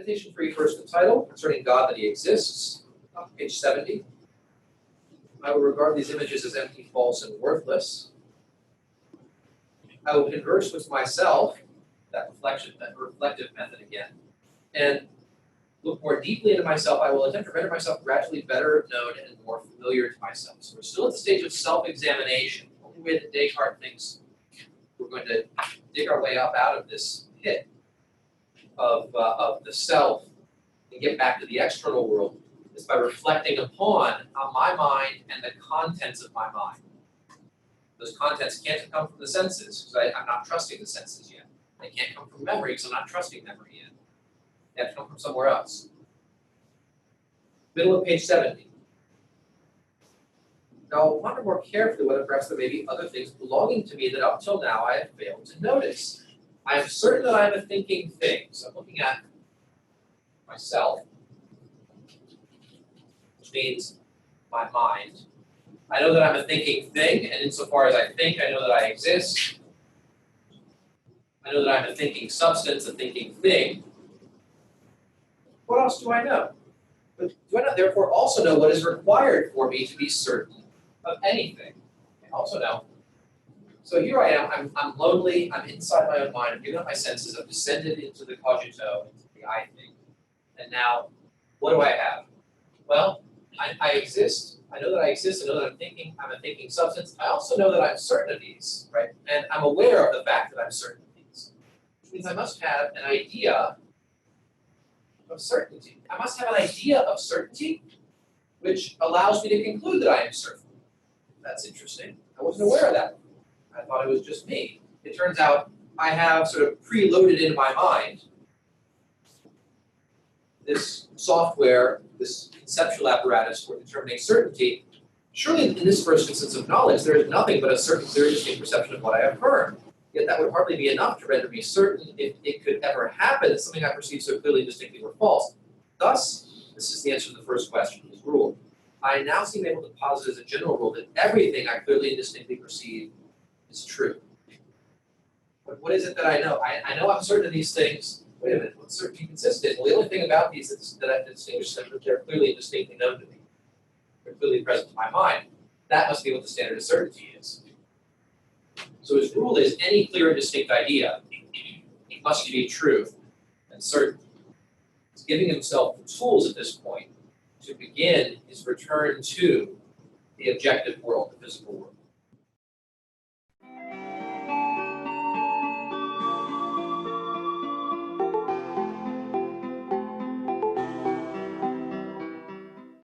Meditation 3, first the title, Concerning God that He exists, page 70. I will regard these images as empty, false, and worthless. I will converse with myself, that reflective method again, and look more deeply into myself. I will attempt to render myself gradually better known and more familiar to myself. So we're still at the stage of self-examination. The only way that Descartes thinks we're going to dig our way up out of this pit of the self and get back to the external world is by reflecting upon my mind and the contents of my mind. Those contents can't come from the senses because I'm not trusting the senses yet. They can't come from memory because I'm not trusting memory yet. They have to come from somewhere else. Middle of page 70. Now I'll wonder more carefully whether perhaps there may be other things belonging to me that up till now I have failed to notice. I am certain that I am a thinking thing. So I'm looking at myself, which means my mind. I know that I'm a thinking thing, and insofar as I think, I know that I exist. I know that I'm a thinking substance, a thinking thing. What else do I know? But do I not therefore also know what is required for me to be certain of anything? I also know. So here I am, I'm lonely, I'm inside my own mind, I've given up my senses, I've descended into the cogito, into the I think. And now, what do I have? Well, I exist, I know that I exist, I know that I'm a thinking substance. I also know that I'm certain of these, right? And I'm aware of the fact that I'm certain of these. Which means I must have an idea of certainty. I must have an idea of certainty which allows me to conclude that I am certain. That's interesting. I wasn't aware of that. I thought it was just me. It turns out I have sort of preloaded in my mind this software, this conceptual apparatus for determining certainty. Surely in this first instance of knowledge, there is nothing but a certain clear distinct perception of what I have heard. Yet that would hardly be enough to render me certain if it could ever happen that something I perceive so clearly and distinctly were false. Thus, this is the answer to the first question, this rule. I now seem able to posit as a general rule that everything I clearly and distinctly perceive is true. But what is it that I know? I know I'm certain of these things. Wait a minute, what's certainty consist in? Well, the only thing about these that I distinguish them is that they're clearly and distinctly known to me. They're clearly present in my mind. That must be what the standard of certainty is. So his rule is any clear and distinct idea must be true and certain. He's giving himself the tools at this point to begin his return to the objective world, the physical world.